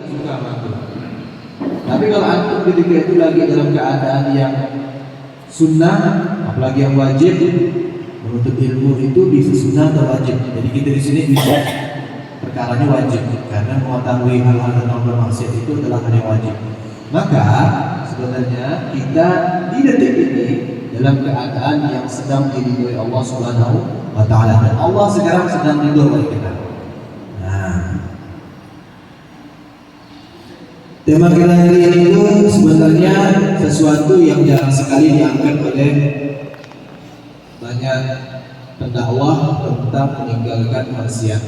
suka antum. Tapi kalau antum ketika itu lagi dalam keadaan yang sunnah, apalagi yang wajib, menuntut ilmu itu bisa sunnah atau wajib. Jadi kita di sini bisa perkaranya wajib karena mengetahui hal-hal tentang bermaksiat itu adalah hal yang wajib. Maka sebenarnya kita di detik ini dalam keadaan yang sedang diridhoi Allah Subhanahu wa taala dan Allah sekarang sedang ridho kita. Nah, tema kita hari ini itu sebenarnya sesuatu yang jarang sekali diangkat oleh banyak pendakwah tentang meninggalkan maksiat.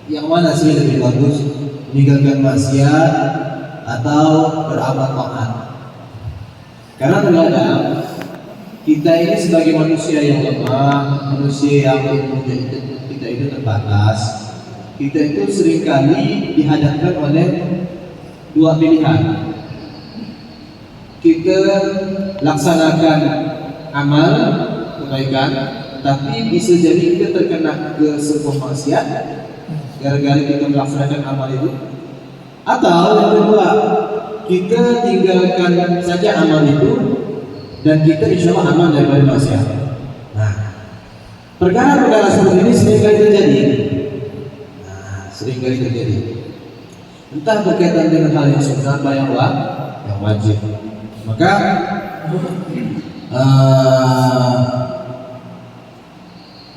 Yang mana sih lebih bagus, meninggalkan maksiat atau beramal taat? Karena terkadang kita ini sebagai manusia yang lemah, manusia yang ilmunya kita itu terbatas, kita itu seringkali dihadapkan oleh dua pilihan. Kita laksanakan amal kebaikan, tapi bisa jadi kita terkena ke sebuah maksiat gara-gara kita melaksanakan amal itu. Atau yang kedua, kita tinggalkan saja amal itu dan kita insya Allah aman daripada maksiat. Nah, perkara-perkara seperti ini seringkali terjadi. Seringkali terjadi. Entah berkaitan dengan hal yang sunnah atau yang wajib. Maka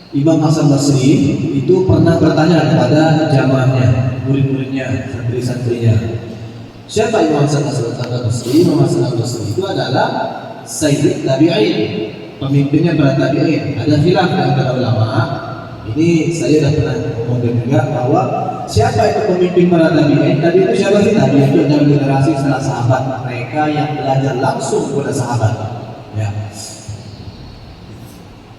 Imam Hasan Basri itu pernah bertanya kepada jamaahnya, murid-muridnya, santri-santrinya, siapa Imam Hasan Basri? Imam Hasan Basri itu adalah Sayyid Tabi'in, pemimpinnya para tabi'in. Ada khilaf antara ulama. Ini saya sudah pernah ngomongin juga bahwa siapa itu pemimpin para tabi'in? Tadi itu siapa sih? Tadi itu adalah generasi setelah sahabat, mereka yang belajar langsung kepada sahabat. Ya.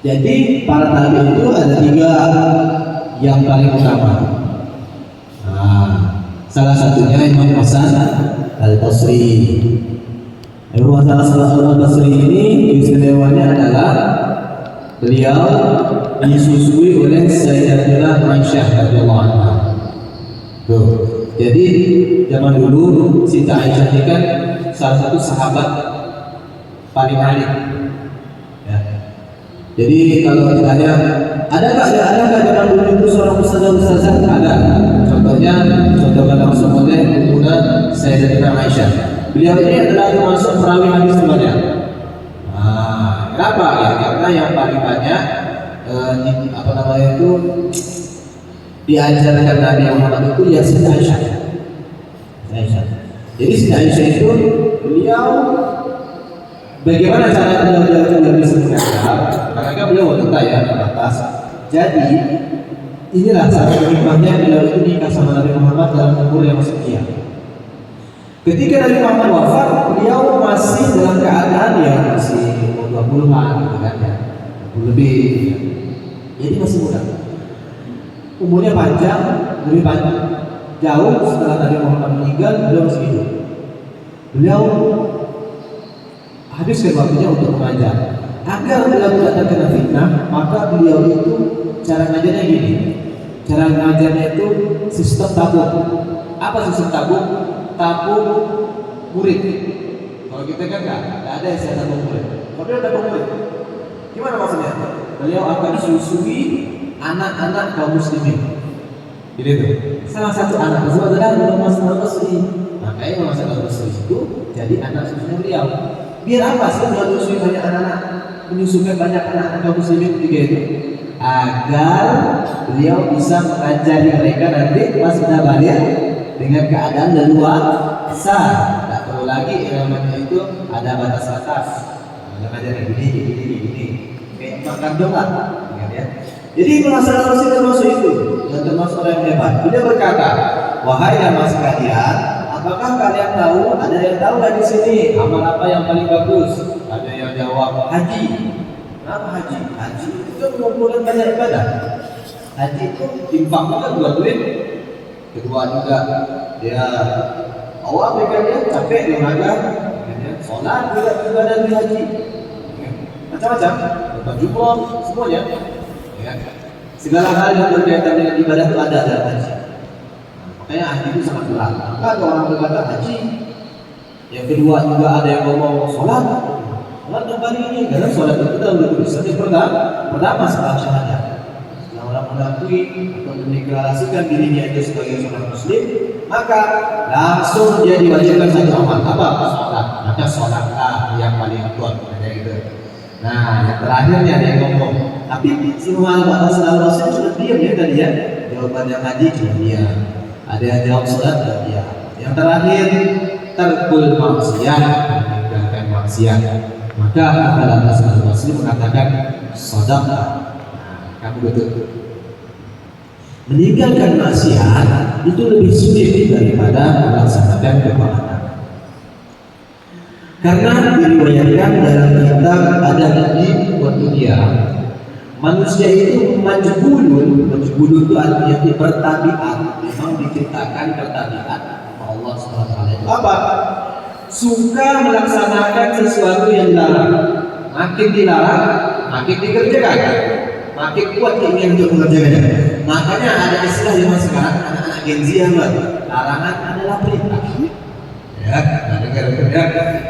Jadi para tabi'in itu ada tiga yang paling utama. Nah, salah satunya Imam Hasan Al-Basri. Imam Hasan Al-Basri ini istimewanya adalah beliau disusui oleh Sayyidatina Aisyah radhiyallahu anha. Tuh. Jadi zaman dulu Siti Aisyah ini kan salah satu sahabat paling alim. Ya. Jadi kalau ditanya, adakah zaman dulu itu seorang ustazah? Ada. Contohnya langsung oleh Bunda Sayyidatina Aisyah. Beliau ini adalah termasuk perawi hadis terbanyak. Nah, kenapa? Ya, karena yang paling banyak diajarkan Nabi Muhammad itu ya Siti Aisyah. Jadi Siti Aisyah itu beliau bagaimana cara beliau bisa mengajar? Karena kan beliau wanita ya terbatas. Jadi inilah cara hikmahnya beliau itu nikah sama Nabi Muhammad dalam umur yang masih muda. Ketika Nabi Muhammad wafat, beliau masih dalam keadaan yang masih umur 20-an gitu kan ya. 20 lebih. Jadi masih muda. Umurnya panjang, lebih panjang. Jauh setelah Nabi Muhammad meninggal, beliau masih hidup. Beliau habiskan waktunya untuk mengajar. Agar beliau tidak terkena fitnah, maka beliau itu cara ngajarnya gini. Cara ngajarnya itu sistem tabung. Apa sistem tabung? Tabung murid. Kalau kita kan nggak ada istilah tabung murid. Kalau dia tabung murid, gimana maksudnya? Beliau akan susui anak-anak kaum muslimin. Jadi itu salah satu anak tersebut adalah Imam Hasan Al-Basri. Makanya Imam Hasan Al-Basri itu jadi anak susunya beliau. Biar apa sih beliau menyusui banyak anak-anak, menyusukan banyak anak-anak kaum muslimin ketiga itu? Agar beliau bisa mengajari mereka nanti pas sudah balik dengan keadaan leluasa. Tak perlu lagi ilmunya itu ada batas-batas. Mengajarnya gini. Kayak makan dong lah. Ya. Jadi masalah Rasul termasuk itu dan termasuk orang yang hebat. Dia berkata, wahai jamaah sekalian, apakah kalian tahu? Ada yang tahu nggak di sini amal apa yang paling bagus? Ada yang jawab haji. Kenapa haji? Haji itu mengumpulkan banyak ibadah. Haji itu infak juga buat duit. Kedua juga dia awal mereka dia capek di olahraga, sholat juga ibadah di haji. Macam-macam, nonton jumroh, semuanya. Ya. Segala hal yang berkaitan dengan ibadah itu ada dalam haji. Makanya haji itu sangat berat. Maka ada orang berkata haji. Yang kedua juga ada yang ngomong sholat. Sholat kembali ini karena sholat itu sudah tulisan yang pertama setelah syahadat. Setelah orang mengakui atau mendeklarasikan dirinya itu sebagai seorang muslim, maka langsung dia diwajibkan satu amal apa? Sholat. Maka sholatlah yang paling kuat gitu. Nah, yang terakhirnya ada yang ngomong. Tapi si Muhammad sallallahu alaihi wasallam sudah diam ya tadi ya. Jawaban yang haji cuma dia. Ada yang jawab sholat dan dia. Yang terakhir tarkul maksiat, meninggalkan maksiat. Maka kata Rasulullah Muslim mengatakan sedekah. Nah, kamu betul. Meninggalkan maksiat itu lebih sulit daripada melaksanakan ketaatan. Karena diriwayatkan dalam kitab ada hadis wa dunia, manusia itu majbulun itu artinya bertabiat, memang diciptakan bertabiat Allah SWT. Apa? Suka melaksanakan sesuatu yang dilarang. Makin dilarang, makin dikerjakan. Makin kuat keinginan untuk mengerjakannya. Makanya ada istilah zaman sekarang anak-anak Gen Z yang larangan adalah perintah. Ya,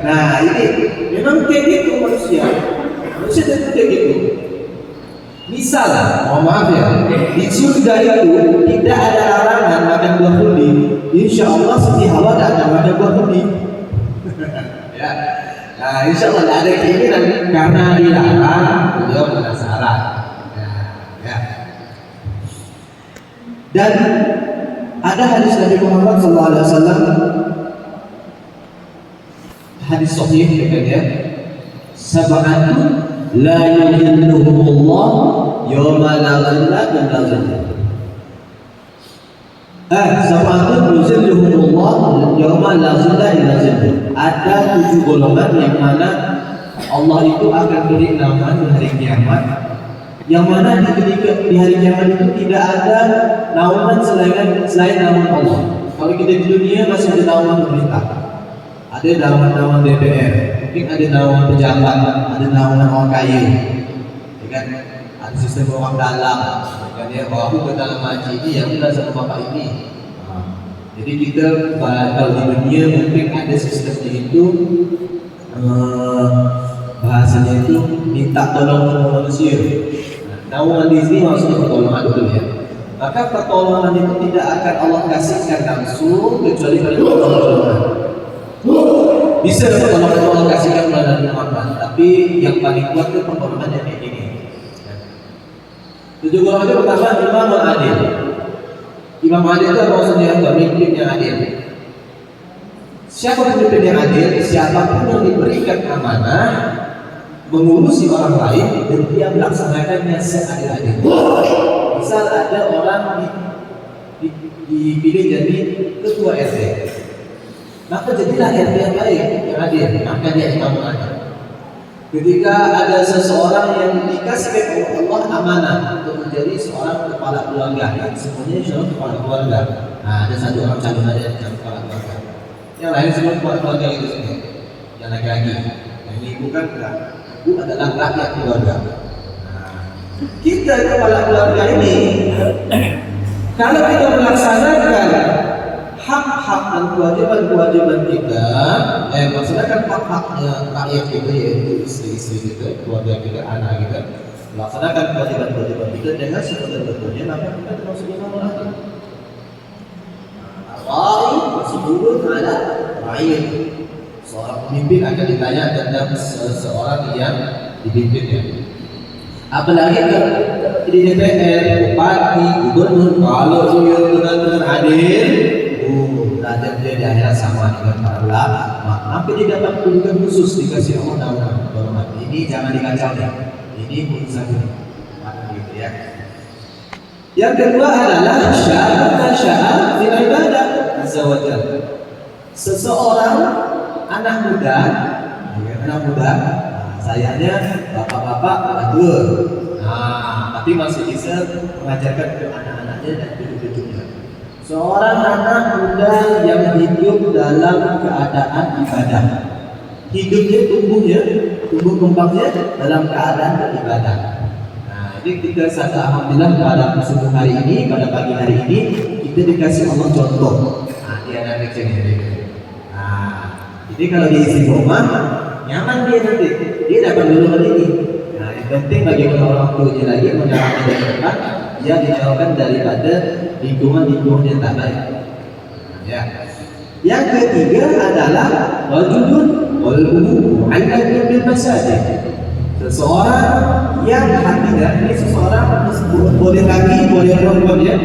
nah ini memang kayak gitu manusia itu kayak gitu. Misal, mohon maaf ya, di surga itu tidak ada larangan makan buah kuning. Insya Allah setiap Hawa tidak akan makan buah kuning. Ya, nah insya Allah tidak ada keinginan karena dilarang, beliau penasaran. Ya. Dan ada hadis Nabi Muhammad SAW, hadis sahih ya, sab'atun la yudhilluhumullah yawma la dhilla illa dhilluh. Sab'atun yudhilluhumullah yawma la dhilla illa dhilluh. Ada 7 golongan yang mana Allah itu akan beri naungan di hari kiamat, yang mana di hari kiamat itu tidak ada naungan selain naungan Allah. Kalau kita di dunia masih ada naungan pemerintah, ada naungan DPR, mungkin ada naungan pejabat, ada naungan orang kaya, ya kan? Ada sistem orang dalam, kan ya? Oh, aku ke dalam haji ini yang udah sama bapak ini. Jadi kita kalau di dunia mungkin ada sistemnya itu, bahasanya itu minta tolong sama manusia. Naungan di sini maksudnya pertolongan betul ya. Maka pertolongan itu tidak akan Allah kasihkan langsung kecuali pada pertolongan. Bisa pertolongan itu Allah kasihkan melalui Muhammad, tapi yang paling kuat itu pertolongan yang kayak gini. 7 golongan pertama Imam Adil. Imam Adil itu maksudnya pemimpin yang adil. Siapa pemimpin yang adil? Siapapun yang diberikan amanah mengurusi orang lain dan dia melaksanakannya seadil-adil. Misal ada orang dipilih jadi ketua RT, maka jadilah RT yang baik, yang adil, maka dia imam adil. Ketika ada seseorang yang dikasih oleh Allah amanah untuk menjadi seorang kepala keluarga, yang semuanya seorang kepala keluarga. Nah, ada satu orang calon aja yang kepala keluarga, yang lain semua kepala keluarga itu sendiri, yang laki-laki, yang ibu kan enggak. Itu adalah rakyat keluarga. Nah, kita kepala keluarga ini, kalau kita melaksanakan hak-hak dan kewajiban kita, melaksanakan hak-haknya rakyat kita, yaitu istri-istri kita, keluarga kita, anak kita, melaksanakan kewajiban kita dengan sebenar-benarnya, maka kita termasuk imam adil. Ra'i mas'ulun 'ala ra'iyah. Seorang pemimpin akan ditanya tentang seseorang yang dipimpinnya. Apalagi kalau di DPR, bupati, gubernur, kalau dia benar-benar adil, derajat dia di akhirat sama dengan para ulama, maka dia dapat kedudukan khusus dikasih Allah naungan. Ini jangan dikacau ya. Ini urusan gitu ya. Yang kedua adalah syarat fil ibadah azza wa jalla. Seseorang anak muda, sayangnya bapak-bapak betul, tapi masih bisa mengajarkan ke anak-anaknya dan cucu-cucunya. Seorang anak muda yang hidup dalam keadaan ibadah, hidupnya tumbuh kembangnya dalam keadaan beribadah. Nah, ini kita alhamdulillah pada subuh hari ini, pada pagi hari ini kita dikasih Allah contoh. Nah, dia anak kecil ini. Nah, jadi kalau dia istiqomah, nyaman dia nanti. Dia dapat dulu hal ini. Nah, yang penting bagaimana orang tuanya lagi mengarahkan dari depan, dia dijauhkan daripada lingkungan-lingkungan yang tak baik. Ya. Yang ketiga adalah wajudun qalbuhu mu'allaqun bil masajid. Seseorang yang hatinya, ini seseorang boleh laki, boleh perempuan ya.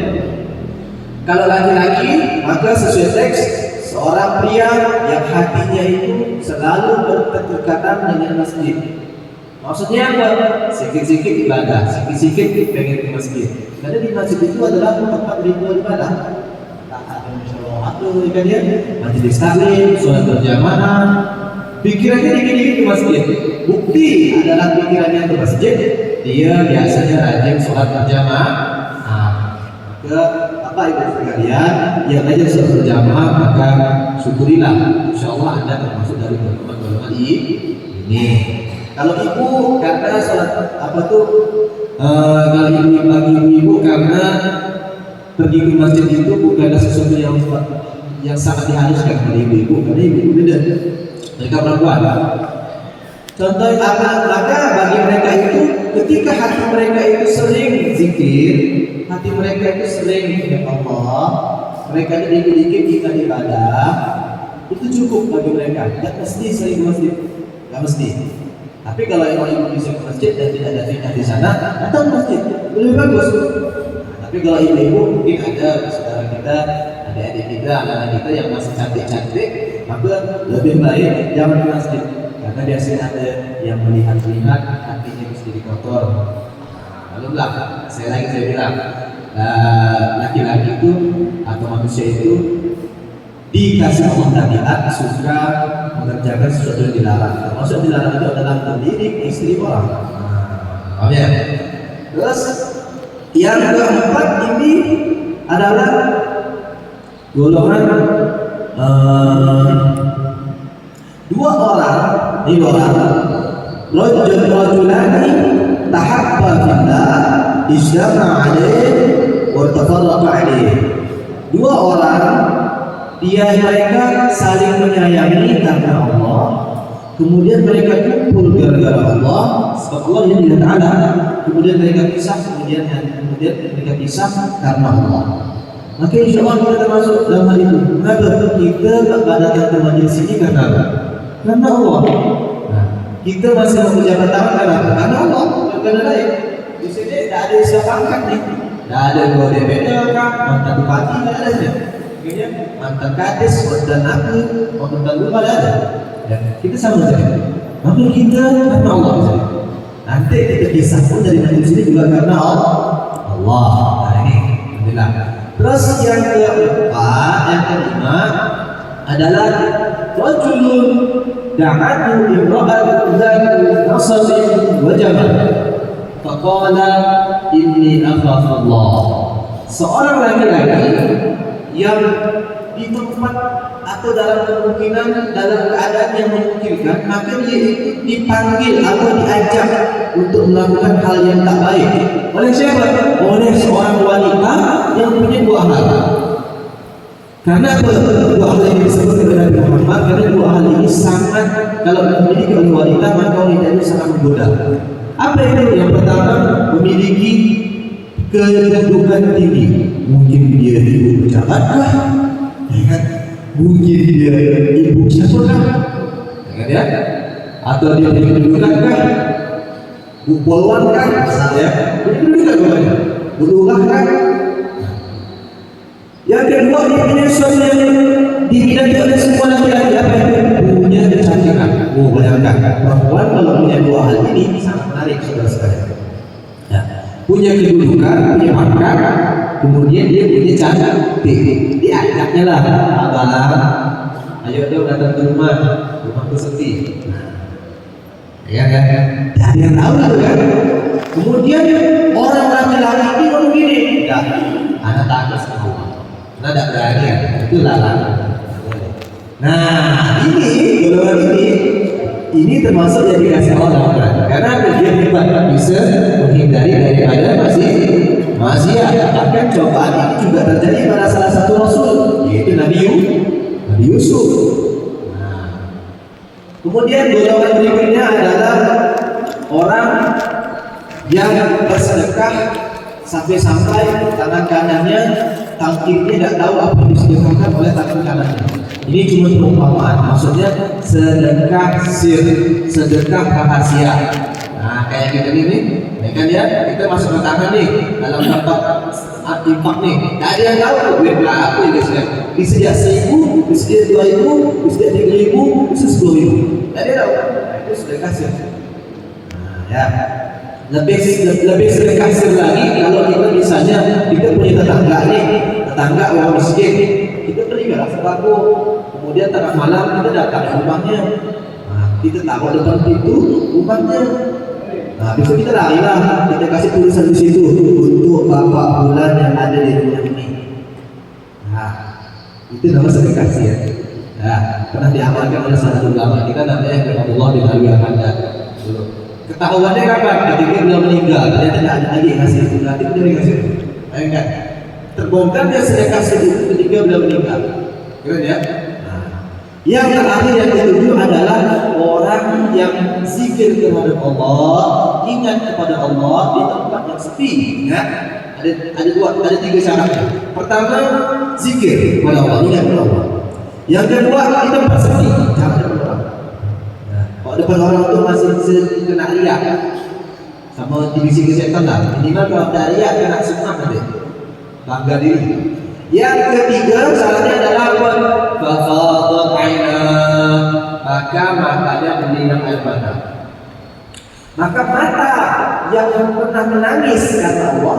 Kalau laki-laki maka sesuai teks seorang pria yang hatinya itu selalu berketerikatan dengan masjid. Maksudnya apa? Sikit-sikit ibadah, sikit-sikit pengen ke masjid. Karena di masjid itu adalah tempat ritual ibadah. Atau ikan dia majelis taklim, sholat berjamaah, pikirannya dikit-dikit ke masjid. Bukti adalah pikirannya ke masjid, dia biasanya rajin sholat berjamaah. Nah, maka apa ibu sekalian yang rajin sholat berjamaah maka syukurilah, insya Allah anda termasuk dari golongan ini. Kalau ibu karena sholat kalau ibu karena pergi ke masjid itu bukanlah sesuatu yang sangat diharuskan oleh ibu-ibu, karena ibu beda, mereka perempuan. Contoh apa? Maka bagi mereka itu, ketika hati mereka itu sering zikir, hati mereka itu sering ingat Allah, mereka dikit-dikit kita ibadah, itu cukup bagi mereka. Tidak mesti sering ke masjid, tidak mesti. Tapi kalau ibu bisa ke masjid dan tidak ada fitnah di sana, datang masjid lebih bagus. Tapi kalau ibu-ibu mungkin ada saudara kita, adik-adik kita, anak-anak kita yang masih cantik-cantik, maka lebih baik jangan ke masjid, karena biasanya ada yang melihat-lihat hatinya bisa jadi kotor. Lalu saya bilang, laki-laki itu atau manusia itu dikasih Allah tabiat suka mengerjakan sesuatu yang dilarang. Termasuk dilarang itu adalah mendidik istri orang. Paham ya? Terus yang keempat ini adalah golongan dua orang rajulani tahabba fillah ijtama'a alaihi wa tafarraqa alaihi. Dua orang mereka saling menyayangi karena Allah, kemudian mereka kumpul gara-gara Allah, sebab Allah yang tidak ada. Kemudian mereka pisah, kemudian mereka pisah karena Allah. Maka insya Allah kita termasuk dalam hal itu. Kenapa? Kita tak datang ke majelis ini karena apa? Karena Allah. Nah, kita masih menjabat tangan karena apa? Karena Allah. Karena lain. Di sini tidak ada siapa angkat nih. Tidak ada dua DPD kan, mantan bupati tidak ada. Mantan kades, mantan aku, mantan lupa ada. Ya, kita sama saja. Maka kita karena Allah. Nanti kita kisah pun dari majelis ini juga karena Allah. Nah ini, alhamdulillah. Terus yang keempat, yang kelima adalah rajulun da'atu imra'atun dzatu nasabin wa jamal. Faqala inni akhafu Allah. Seorang laki-laki yang di tempat atau dalam kemungkinan dalam keadaan yang memungkinkan, maka dia itu dipanggil atau diajak untuk melakukan hal yang tak baik oleh siapa? Oleh seorang wanita yang punya dua hal. Karena dua hal ini disebut oleh Nabi Muhammad, karena dua hal ini sangat, kalau dimiliki oleh wanita maka wanita itu sangat menggoda. Apa itu? Yang pertama, memiliki kedudukan tinggi. Mungkin dia ibu pejabat kah? Ya kan? Mungkin dia ibu siapa kah? Ya kan? Atau dia punya kedudukan kah? Bupolwan kan? Misalnya, punya kedudukan bukan? Budulah kan? Yang kedua, dia punya sesuatu yang dimiliki oleh semua laki-laki. Apa itu? Punya kecantikan. Oh, bayangkan, perempuan kalau punya dua hal ini sangat menarik, saudara-saudara. Ya. Punya kedudukan, punya pangkat, kemudian dia punya cantik. Diajaknya lah, abang, ayo dong datang ke rumahku sepi. Ya kan? Dari yang tahu itu kan. Kemudian orang laki-laki ini ngomong gini, ya, anak takut sama Allah, anak tidak berani ya, itu lalang. Nah ini golongan Ini termasuk yang dikasih Allah karena dia bisa menghindari daripada maksiat. Bahkan cobaan ini juga terjadi pada salah satu rasul, yaitu Nabi Yusuf. Nah, kemudian golongan berikutnya adalah orang yang bersedekah sampai-sampai tangan kanannya, tangkirnya tidak tahu apa yang disedekahkan oleh tangan kanannya. Ini cuma perumpamaan, maksudnya sedekah sir, sedekah rahasia. Nah, kayak kita ini, ya kan ya, kita masuk ke tangan nih dalam tempat infak nih. Tidak ada yang tahu duit berapa ya guys ya. Bisa jadi 1.000, bisa jadi 2.000, bisa jadi 3.000, bisa 10.000. Tidak ada yang tahu. Nah, itu sedekah sir. Nah, ya. Lebih sedekah sir lagi kalau kita misalnya kita punya tetangga orang miskin, kita beri garam sembako, kemudian tengah malam kita datang ke rumahnya, nah, kita taruh depan pintu rumahnya, nah besok kita lari lah, kita kasih tulisan di situ untuk bapak bulan yang ada di rumah ini. Nah itu nama sedekah sir. Nah pernah diamalkan oleh salah satu ulama kita namanya Allah bin Abi Hamdan dulu. Ketahuannya kapan? Ketika beliau meninggal, ternyata tidak ada lagi hasil itu. Berarti itu dari hasil. Bayangkan, terbongkar dia sedekah itu ketika beliau meninggal. Keren ya? Nah, yang terakhir yang ketujuh adalah orang yang zikir kepada Allah, ingat kepada Allah di tempat yang sepi. Ya? Ada tiga syaratnya. Pertama, zikir kepada Allah, ingat kepada Allah. Yang kedua, di tempat sepi, jangan berdoa. Kalau depan orang itu masih kena riak, sama divisi kesehatan lah. Minimal kalau ada riak kena semua nanti. Bangga diri. Yang ketiga syaratnya adalah fafadat aina, maka matanya mendiam air mata. Maka mata yang pernah menangis karena Allah,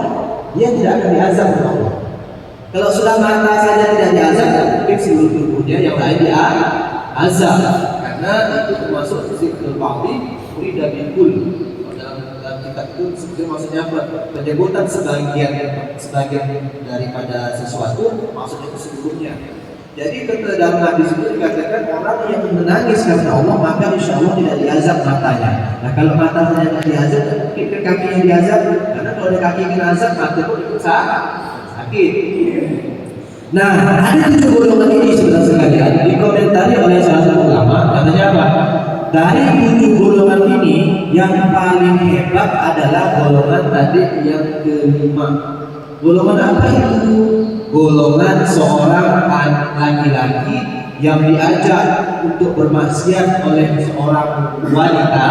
dia tidak akan diazab oleh Allah. Kalau sudah mata saja tidak diazab, mungkin seluruh tubuhnya yang lain diazab. Karena itu termasuk zikrul ba'di urida bikul. Dalam kitab itu sebenarnya maksudnya apa? Penyebutan sebagian daripada sesuatu, maksudnya itu seluruhnya. Jadi dalam hadis itu dikatakan orang yang menangis karena Allah maka insya Allah tidak diazab matanya. Nah kalau mata saja tidak diazab, mungkin kaki yang diazab. Karena kalau ada kaki yang diazab, mata pun ikut sakit. Nah, ada 7 golongan ini sebenarnya sekalian dikomentari oleh salah satu ulama. Katanya apa? Dari 7 golongan ini yang paling hebat adalah golongan tadi yang kelima. Golongan apa itu? Golongan seorang laki-laki yang diajak untuk bermaksiat oleh seorang wanita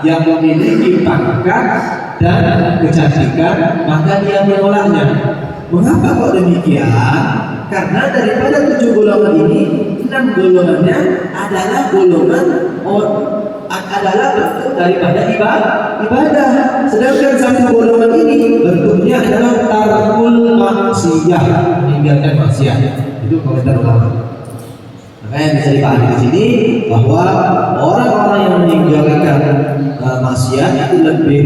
yang memiliki pangkat dan kecantikan, maka dia menolaknya. Mengapa kok demikian? Karena daripada 7 golongan ini, 6 golongannya adalah golongan adalah bentuk daripada ibadah. Sedangkan 1 golongan ini bentuknya adalah tarkul maksiyah, meninggalkan maksiat. Itu komentar ulama. Makanya bisa dipahami di sini bahwa orang-orang yang meninggalkan maksiat itu lebih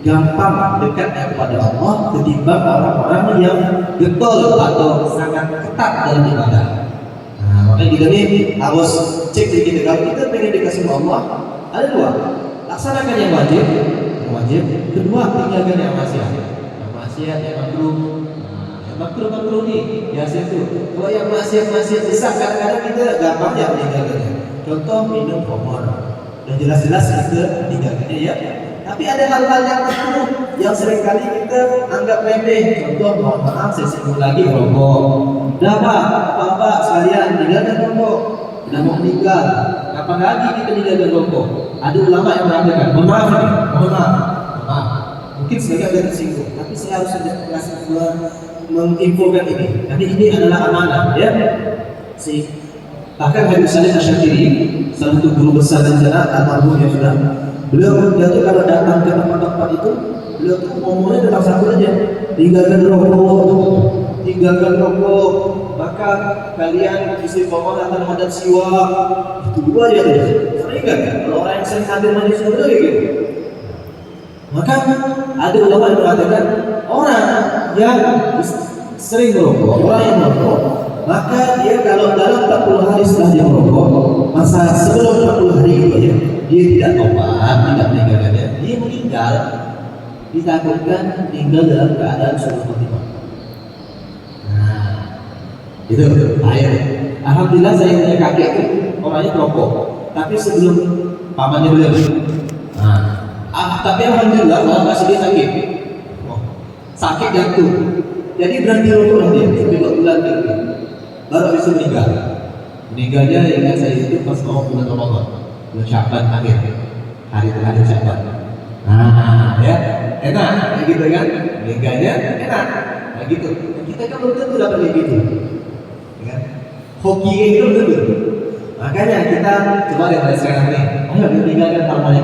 gampang dekatnya kepada Allah ketimbang orang-orang yang getol atau sangat ketat dalam ibadah. Nah, makanya kita nih harus cek diri kita. Kalau kita pengen dikasih Allah, ada 2. Laksanakan yang wajib. Kedua, tinggalkan yang maksiat. Yang maksiat, yang makruh. Yang makruh nih, biasa itu. Kalau yang maksiat besar, kadang-kadang kita gampang ya meninggalkannya. Contoh minum khamar. Dan jelas-jelas kita tinggalkannya ya. Tapi ada hal-hal yang makruh yang seringkali kita anggap remeh. Contoh, mohon maaf saya sebut lagi rokok. Udah Pak sekalian tinggalkan rokok. Udah mau meninggal, kapan lagi kita tinggalkan rokok? Ada ulama yang mengatakan, mohon maaf. Mungkin sebagai ada tersinggung, tapi saya harus menginfokan ini. Nanti ini adalah amanah, ya. Bahkan Habib Salim Asy-Syadzili, salah satu guru besar dan jana almarhum yang sudah, beliau tuh kalau datang ke tempat-tempat itu, beliau tuh ngomongnya tentang satu aja, tinggalkan rokok, maka kalian istiqomah terhadap siwak. Itu 2 aja tuh. Sering kan? Kalau orang yang sering hadir majelis itu kayak gitu. Maka ada ulama yang mengatakan orang yang sering merokok, orang yang merokok, maka dia kalau dalam 40 hari setelah dia merokok, masa sebelum 40 hari itu ya, dia tidak tobat, tidak meninggalkannya, dia meninggal, ditakutkan meninggal dalam keadaan suruh khotimah. Nah, itu air. Alhamdulillah saya punya kakek itu orangnya perokok, tapi sebelum pamannya beliau. Nah, tapi alhamdulillah Allah kasih dia sakit, sakit jantung. Jadi berhenti rokok dia, 3 bulan berhenti. Baru bisa meninggal. Meninggalnya ingat saya itu pas mau bulan Ramadan, bulan Sya'ban akhir, hari terakhir Sya'ban. Nah, ya, enak, kayak gitu kan? Meninggalnya enak, kayak gitu. Kita kan belum tentu dapat kayak gitu, kan? Hoki kayak gitu belum tentu. Makanya kita coba lihat dari sekarang nih, ayo meninggalkan hal-hal yang